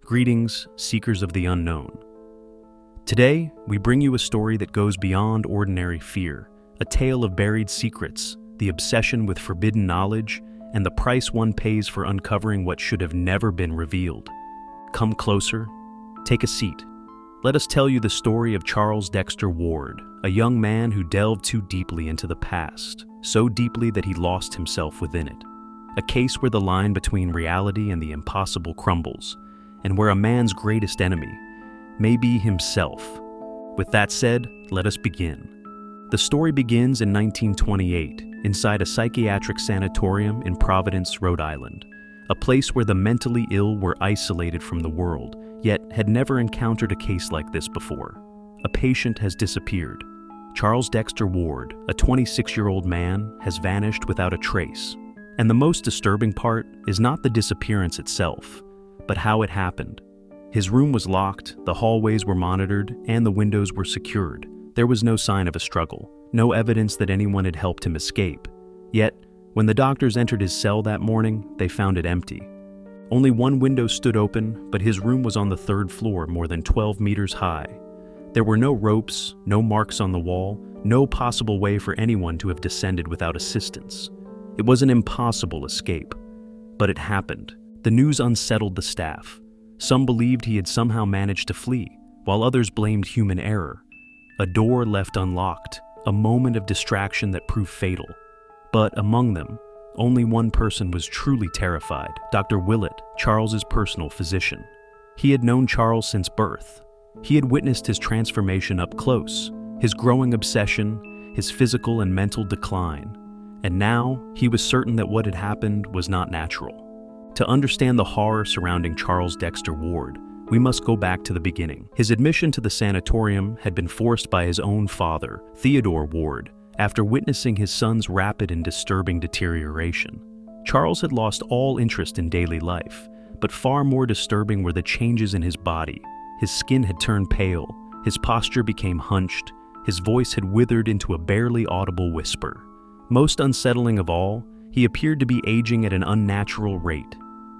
Greetings, seekers of the unknown. Today, we bring you a story that goes beyond ordinary fear, a tale of buried secrets, the obsession with forbidden knowledge, and the price one pays for uncovering what should have never been revealed. Come closer, take a seat. Let us tell you the story of Charles Dexter Ward, a young man who delved too deeply into the past, so deeply that he lost himself within it. A case where the line between reality and the impossible crumbles, and where a man's greatest enemy may be himself. With that said, let us begin. The story begins in 1928, inside a psychiatric sanatorium in Providence, Rhode Island, a place where the mentally ill were isolated from the world, yet had never encountered a case like this before. A patient has disappeared. Charles Dexter Ward, a 26-year-old man, has vanished without a trace. And the most disturbing part is not the disappearance itself, but how it happened. His room was locked, the hallways were monitored, and the windows were secured. There was no sign of a struggle, no evidence that anyone had helped him escape. Yet, when the doctors entered his cell that morning, they found it empty. Only one window stood open, but his room was on the third floor, more than 12 meters high. There were no ropes, no marks on the wall, no possible way for anyone to have descended without assistance. It was an impossible escape. But it happened. The news unsettled the staff. Some believed he had somehow managed to flee, while others blamed human error. A door left unlocked, a moment of distraction that proved fatal. But among them, only one person was truly terrified, Dr. Willett, Charles's personal physician. He had known Charles since birth. He had witnessed his transformation up close, his growing obsession, his physical and mental decline. And now, he was certain that what had happened was not natural. To understand the horror surrounding Charles Dexter Ward, we must go back to the beginning. His admission to the sanatorium had been forced by his own father, Theodore Ward, after witnessing his son's rapid and disturbing deterioration. Charles had lost all interest in daily life, but far more disturbing were the changes in his body. His skin had turned pale, his posture became hunched, his voice had withered into a barely audible whisper. Most unsettling of all, he appeared to be aging at an unnatural rate.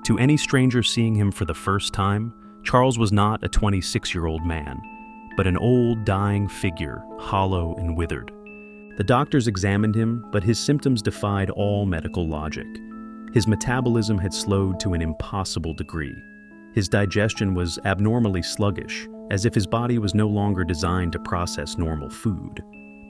To any stranger seeing him for the first time, Charles was not a 26-year-old man, but an old, dying figure, hollow and withered. The doctors examined him, but his symptoms defied all medical logic. His metabolism had slowed to an impossible degree. His digestion was abnormally sluggish, as if his body was no longer designed to process normal food.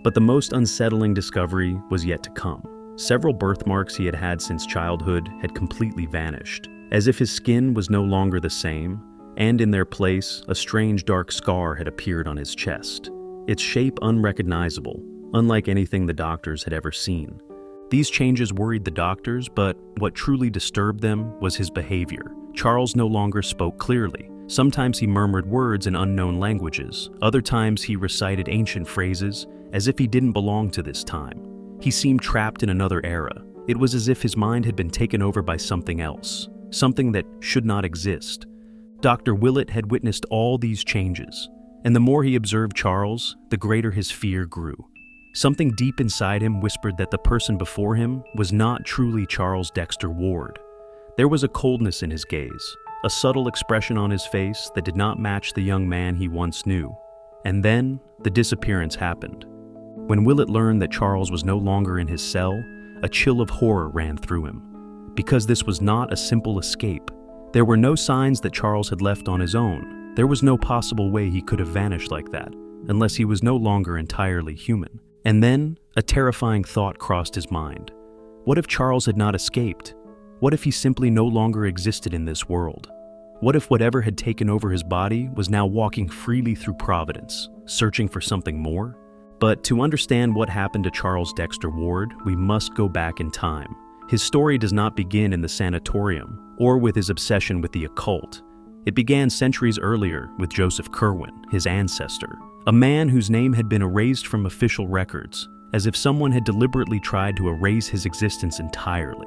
But the most unsettling discovery was yet to come. Several birthmarks he had had since childhood had completely vanished, as if his skin was no longer the same, and in their place, a strange dark scar had appeared on his chest, its shape unrecognizable, unlike anything the doctors had ever seen. These changes worried the doctors, but what truly disturbed them was his behavior. Charles no longer spoke clearly. Sometimes he murmured words in unknown languages. Other times he recited ancient phrases, as if he didn't belong to this time. He seemed trapped in another era. It was as if his mind had been taken over by something else, something that should not exist. Dr. Willett had witnessed all these changes, and the more he observed Charles, the greater his fear grew. Something deep inside him whispered that the person before him was not truly Charles Dexter Ward. There was a coldness in his gaze, a subtle expression on his face that did not match the young man he once knew. And then, the disappearance happened. When Willett learned that Charles was no longer in his cell, a chill of horror ran through him. Because this was not a simple escape. There were no signs that Charles had left on his own. There was no possible way he could have vanished like that, unless he was no longer entirely human. And then, a terrifying thought crossed his mind. What if Charles had not escaped? What if he simply no longer existed in this world? What if whatever had taken over his body was now walking freely through Providence, searching for something more? But to understand what happened to Charles Dexter Ward, we must go back in time. His story does not begin in the sanatorium, or with his obsession with the occult. It began centuries earlier with Joseph Curwen, his ancestor, a man whose name had been erased from official records, as if someone had deliberately tried to erase his existence entirely.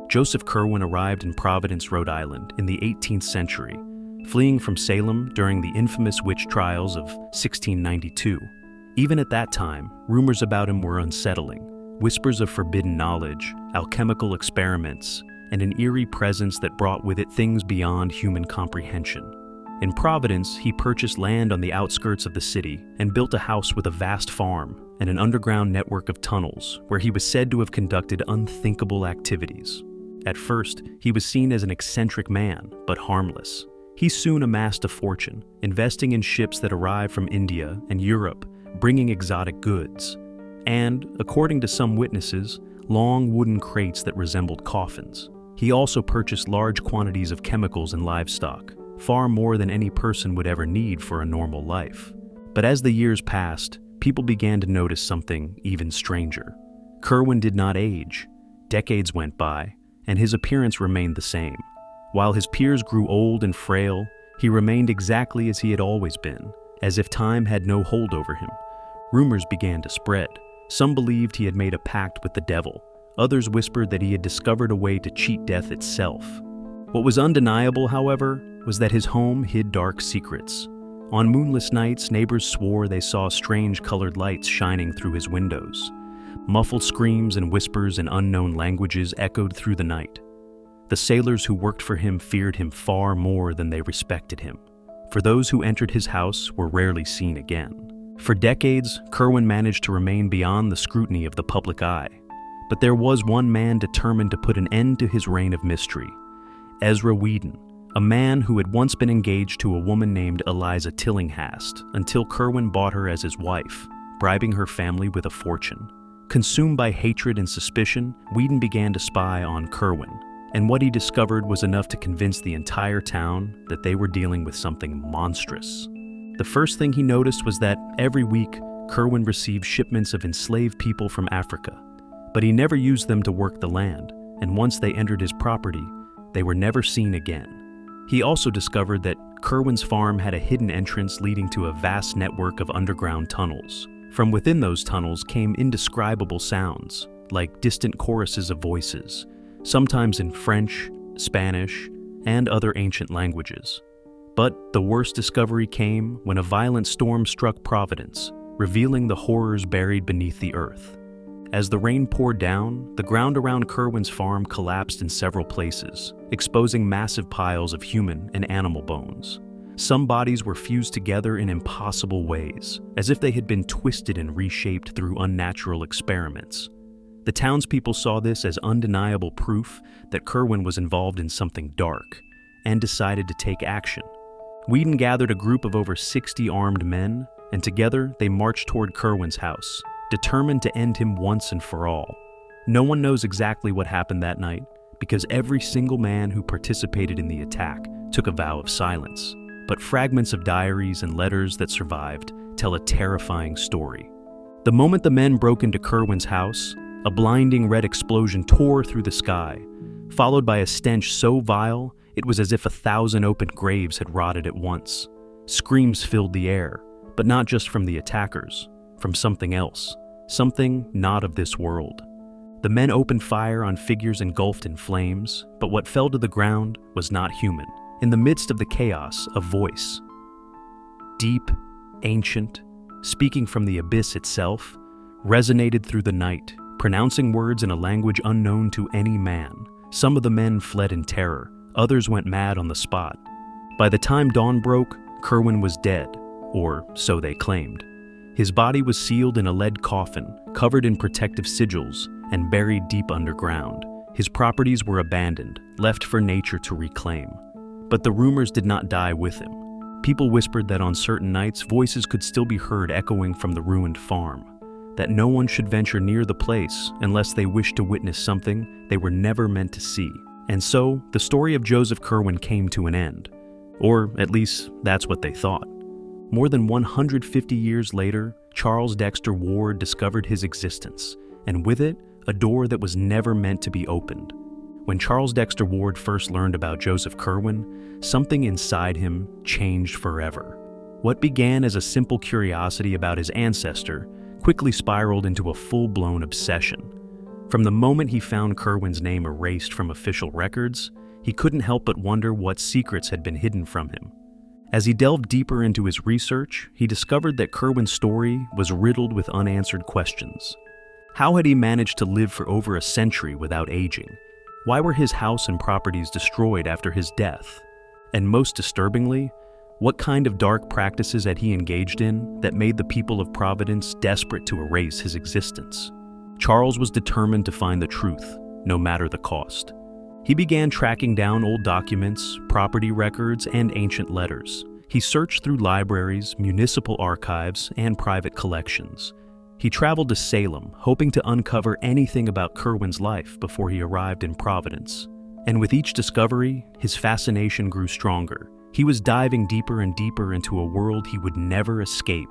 Joseph Curwen arrived in Providence, Rhode Island in the 18th century, fleeing from Salem during the infamous witch trials of 1692. Even at that time, rumors about him were unsettling. Whispers of forbidden knowledge, alchemical experiments, and an eerie presence that brought with it things beyond human comprehension. In Providence, he purchased land on the outskirts of the city and built a house with a vast farm and an underground network of tunnels where he was said to have conducted unthinkable activities. At first, he was seen as an eccentric man, but harmless. He soon amassed a fortune, investing in ships that arrived from India and Europe, bringing exotic goods, and, according to some witnesses, long wooden crates that resembled coffins. He also purchased large quantities of chemicals and livestock, far more than any person would ever need for a normal life. But as the years passed, people began to notice something even stranger. Curwen did not age. Decades went by, and his appearance remained the same. While his peers grew old and frail, he remained exactly as he had always been, as if time had no hold over him. Rumors began to spread. Some believed he had made a pact with the devil. Others whispered that he had discovered a way to cheat death itself. What was undeniable, however, was that his home hid dark secrets. On moonless nights, neighbors swore they saw strange colored lights shining through his windows. Muffled screams and whispers in unknown languages echoed through the night. The sailors who worked for him feared him far more than they respected him. For those who entered his house were rarely seen again. For decades, Curwen managed to remain beyond the scrutiny of the public eye. But there was one man determined to put an end to his reign of mystery: Ezra Whedon, a man who had once been engaged to a woman named Eliza Tillinghast until Curwen bought her as his wife, bribing her family with a fortune. Consumed by hatred and suspicion, Whedon began to spy on Curwen, and what he discovered was enough to convince the entire town that they were dealing with something monstrous. The first thing he noticed was that every week, Curwen received shipments of enslaved people from Africa, but he never used them to work the land, and once they entered his property, they were never seen again. He also discovered that Curwen's farm had a hidden entrance leading to a vast network of underground tunnels. From within those tunnels came indescribable sounds, like distant choruses of voices, sometimes in French, Spanish, and other ancient languages. But the worst discovery came when a violent storm struck Providence, revealing the horrors buried beneath the earth. As the rain poured down, the ground around Curwen's farm collapsed in several places, exposing massive piles of human and animal bones. Some bodies were fused together in impossible ways, as if they had been twisted and reshaped through unnatural experiments. The townspeople saw this as undeniable proof that Curwen was involved in something dark, and decided to take action. Whedon gathered a group of over 60 armed men, and together they marched toward Curwen's house, determined to end him once and for all. No one knows exactly what happened that night, because every single man who participated in the attack took a vow of silence. But fragments of diaries and letters that survived tell a terrifying story. The moment the men broke into Curwen's house, a blinding red explosion tore through the sky, followed by a stench so vile it was as if 1,000 open graves had rotted at once. Screams filled the air, but not just from the attackers, from something else, something not of this world. The men opened fire on figures engulfed in flames, but what fell to the ground was not human. In the midst of the chaos, a voice, deep, ancient, speaking from the abyss itself, resonated through the night, pronouncing words in a language unknown to any man. Some of the men fled in terror, others went mad on the spot. By the time dawn broke, Curwen was dead, or so they claimed. His body was sealed in a lead coffin, covered in protective sigils, and buried deep underground. His properties were abandoned, left for nature to reclaim. But the rumors did not die with him. People whispered that on certain nights, voices could still be heard echoing from the ruined farm, that no one should venture near the place unless they wished to witness something they were never meant to see. And so, the story of Joseph Curwen came to an end. Or at least, that's what they thought. More than 150 years later, Charles Dexter Ward discovered his existence, and with it, a door that was never meant to be opened. When Charles Dexter Ward first learned about Joseph Curwen, something inside him changed forever. What began as a simple curiosity about his ancestor quickly spiraled into a full-blown obsession. From the moment he found Curwen's name erased from official records, he couldn't help but wonder what secrets had been hidden from him. As he delved deeper into his research, he discovered that Curwen's story was riddled with unanswered questions. How had he managed to live for over a century without aging? Why were his house and properties destroyed after his death? And most disturbingly, What kind of dark practices had he engaged in that made the people of Providence desperate to erase his existence? Charles was determined to find the truth, no matter the cost. He began tracking down old documents, property records, and ancient letters. He searched through libraries, municipal archives, and private collections. He traveled to Salem, hoping to uncover anything about Curwen's life before he arrived in Providence. And with each discovery, his fascination grew stronger. He was diving deeper and deeper into a world he would never escape.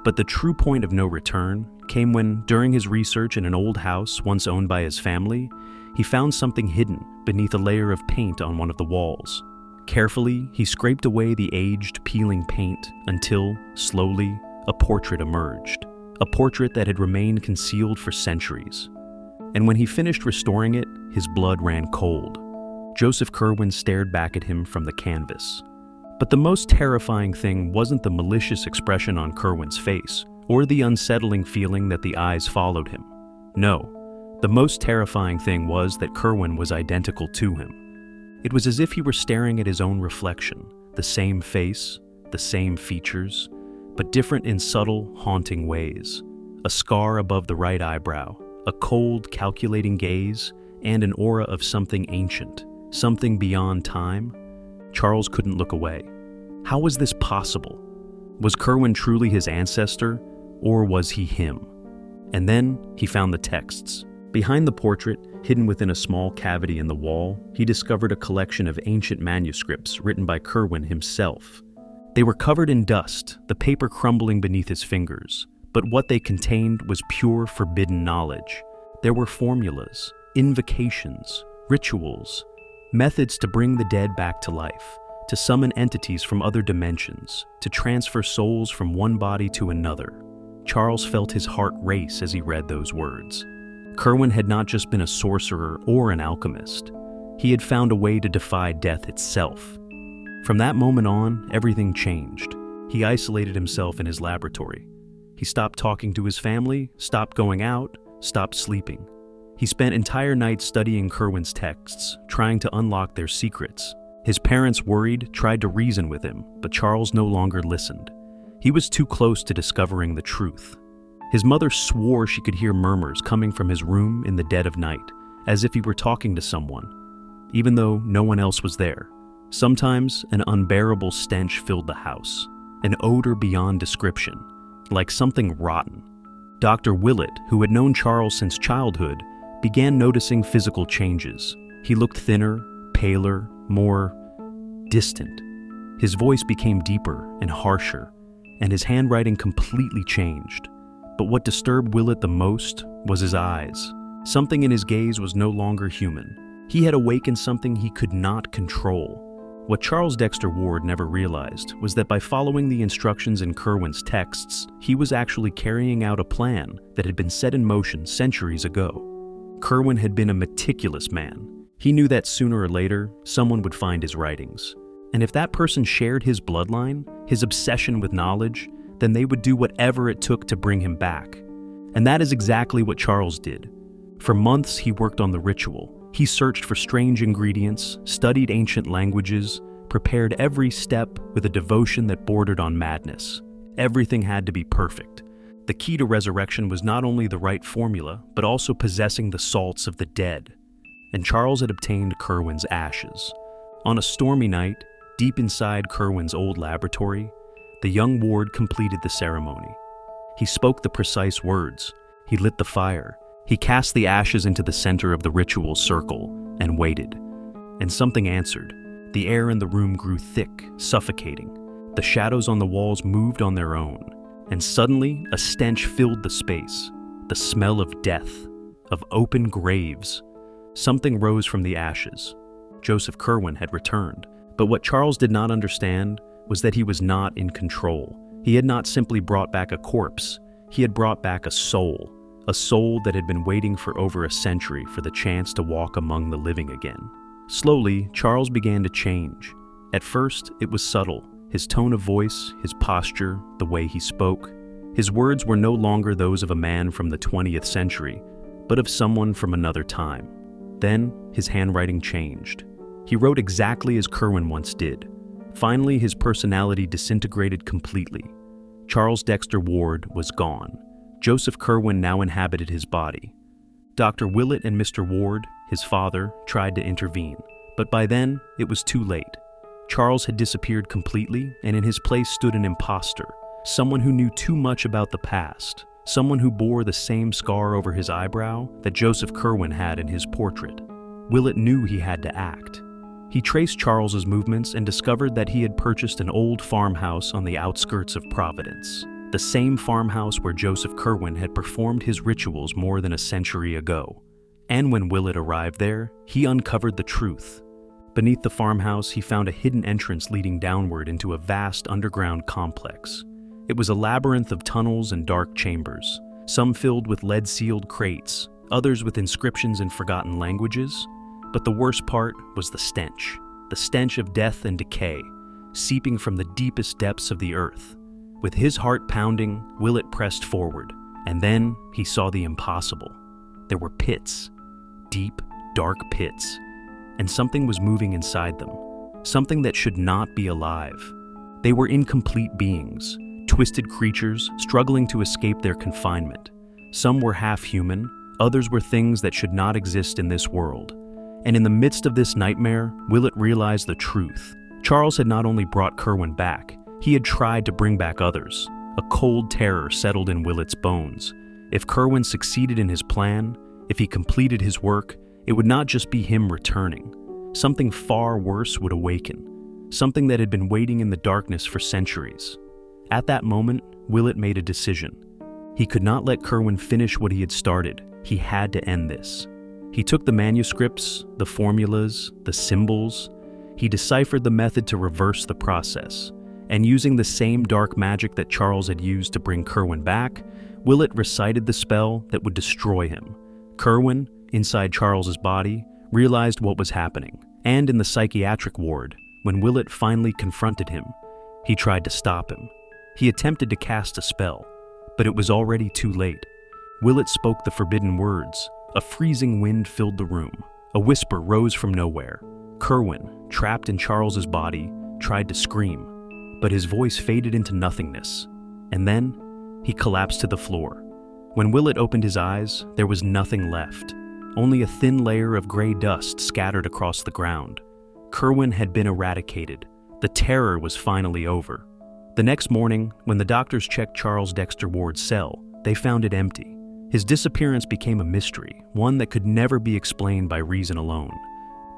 But the true point of no return came when, during his research in an old house once owned by his family, he found something hidden beneath a layer of paint on one of the walls. Carefully, he scraped away the aged, peeling paint until, slowly, a portrait emerged. A portrait that had remained concealed for centuries. And when he finished restoring it, his blood ran cold. Joseph Curwen stared back at him from the canvas. But the most terrifying thing wasn't the malicious expression on Curwen's face, or the unsettling feeling that the eyes followed him. No, the most terrifying thing was that Curwen was identical to him. It was as if he were staring at his own reflection, the same face, the same features, but different in subtle, haunting ways. A scar above the right eyebrow, a cold, calculating gaze, and an aura of something ancient, something beyond time. Charles couldn't look away. How was this possible? Was Curwen truly his ancestor, or was he him? And then he found the texts. Behind the portrait, hidden within a small cavity in the wall, he discovered a collection of ancient manuscripts written by Curwen himself. They were covered in dust, the paper crumbling beneath his fingers, but what they contained was pure forbidden knowledge. There were formulas, invocations, rituals, methods to bring the dead back to life, to summon entities from other dimensions, to transfer souls from one body to another. Charles felt his heart race as he read those words. Curwen had not just been a sorcerer or an alchemist. He had found a way to defy death itself. From that moment on, everything changed. He isolated himself in his laboratory. He stopped talking to his family, stopped going out, stopped sleeping. He spent entire nights studying Curwen's texts, trying to unlock their secrets. His parents, worried, tried to reason with him, but Charles no longer listened. He was too close to discovering the truth. His mother swore she could hear murmurs coming from his room in the dead of night, as if he were talking to someone, even though no one else was there. Sometimes an unbearable stench filled the house, an odor beyond description, like something rotten. Dr. Willett, who had known Charles since childhood, began noticing physical changes. He looked thinner, paler, more distant. His voice became deeper and harsher, and his handwriting completely changed. But what disturbed Willett the most was his eyes. Something in his gaze was no longer human. He had awakened something he could not control. What Charles Dexter Ward never realized was that by following the instructions in Curwen's texts, he was actually carrying out a plan that had been set in motion centuries ago. Curwen had been a meticulous man. He knew that sooner or later, someone would find his writings. And if that person shared his bloodline, his obsession with knowledge, then they would do whatever it took to bring him back. And that is exactly what Charles did. For months, he worked on the ritual. He searched for strange ingredients, studied ancient languages, prepared every step with a devotion that bordered on madness. Everything had to be perfect. The key to resurrection was not only the right formula, but also possessing the salts of the dead. And Charles had obtained Curwen's ashes. On a stormy night, deep inside Curwen's old laboratory, the young Ward completed the ceremony. He spoke the precise words. He lit the fire. He cast the ashes into the center of the ritual circle and waited. And something answered. The air in the room grew thick, suffocating. The shadows on the walls moved on their own. And suddenly, a stench filled the space. The smell of death, of open graves. Something rose from the ashes. Joseph Curwen had returned. But what Charles did not understand was that he was not in control. He had not simply brought back a corpse. He had brought back a soul that had been waiting for over a century for the chance to walk among the living again. Slowly, Charles began to change. At first, it was subtle. His tone of voice, his posture, the way he spoke. His words were no longer those of a man from the 20th century, but of someone from another time. Then, his handwriting changed. He wrote exactly as Curwen once did. Finally, his personality disintegrated completely. Charles Dexter Ward was gone. Joseph Curwen now inhabited his body. Dr. Willett and Mr. Ward, his father, tried to intervene, but by then, it was too late. Charles had disappeared completely, and in his place stood an imposter, someone who knew too much about the past, someone who bore the same scar over his eyebrow that Joseph Curwen had in his portrait. Willett knew he had to act. He traced Charles's movements and discovered that he had purchased an old farmhouse on the outskirts of Providence, the same farmhouse where Joseph Curwen had performed his rituals more than a century ago. And when Willett arrived there, he uncovered the truth. Beneath the farmhouse, he found a hidden entrance leading downward into a vast underground complex. It was a labyrinth of tunnels and dark chambers, some filled with lead-sealed crates, others with inscriptions in forgotten languages. But the worst part was the stench of death and decay, seeping from the deepest depths of the earth. With his heart pounding, Willett pressed forward, and then he saw the impossible. There were pits, deep, dark pits, and something was moving inside them, something that should not be alive. They were incomplete beings, twisted creatures struggling to escape their confinement. Some were half-human, others were things that should not exist in this world. And in the midst of this nightmare, Willett realized the truth. Charles had not only brought Curwen back, he had tried to bring back others. A cold terror settled in Willett's bones. If Curwen succeeded in his plan, if he completed his work, it would not just be him returning. Something far worse would awaken, something that had been waiting in the darkness for centuries. At that moment, Willett made a decision. He could not let Curwen finish what he had started. He had to end this. He took the manuscripts, the formulas, the symbols. He deciphered the method to reverse the process. And using the same dark magic that Charles had used to bring Curwen back, Willett recited the spell that would destroy him. Curwen, inside Charles's body, realized what was happening. And in the psychiatric ward, when Willett finally confronted him, he tried to stop him. He attempted to cast a spell, but it was already too late. Willett spoke the forbidden words. A freezing wind filled the room. A whisper rose from nowhere. Curwen, trapped in Charles's body, tried to scream, but his voice faded into nothingness. And then, he collapsed to the floor. When Willett opened his eyes, there was nothing left. Only a thin layer of gray dust scattered across the ground. Curwen had been eradicated. The terror was finally over. The next morning, when the doctors checked Charles Dexter Ward's cell, they found it empty. His disappearance became a mystery, one that could never be explained by reason alone.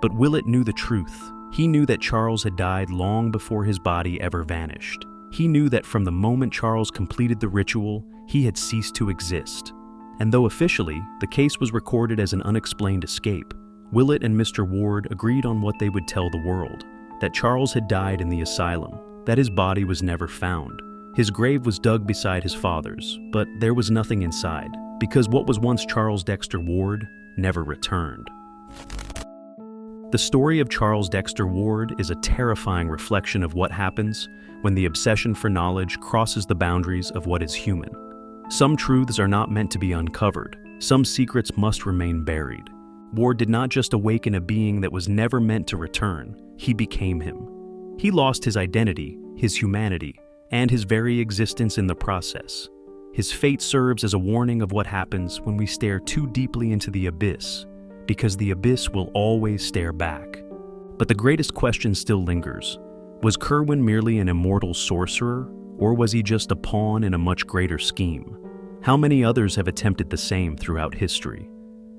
But Willett knew the truth. He knew that Charles had died long before his body ever vanished. He knew that from the moment Charles completed the ritual, he had ceased to exist. And though officially, the case was recorded as an unexplained escape, Willett and Mr. Ward agreed on what they would tell the world, that Charles had died in the asylum, that his body was never found. His grave was dug beside his father's, but there was nothing inside, because what was once Charles Dexter Ward never returned. The story of Charles Dexter Ward is a terrifying reflection of what happens when the obsession for knowledge crosses the boundaries of what is human. Some truths are not meant to be uncovered. Some secrets must remain buried. Ward did not just awaken a being that was never meant to return. He became him. He lost his identity, his humanity, and his very existence in the process. His fate serves as a warning of what happens when we stare too deeply into the abyss, because the abyss will always stare back. But the greatest question still lingers. Was Curwen merely an immortal sorcerer, or was he just a pawn in a much greater scheme? How many others have attempted the same throughout history?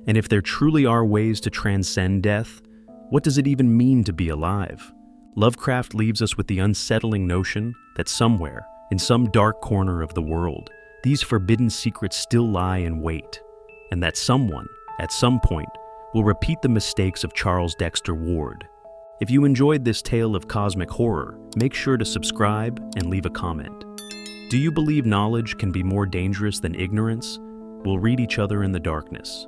And if there truly are ways to transcend death, what does it even mean to be alive? Lovecraft leaves us with the unsettling notion that somewhere, in some dark corner of the world, these forbidden secrets still lie in wait, and that someone, at some point, will repeat the mistakes of Charles Dexter Ward. If you enjoyed this tale of cosmic horror, make sure to subscribe and leave a comment. Do you believe knowledge can be more dangerous than ignorance? We'll read each other in the darkness.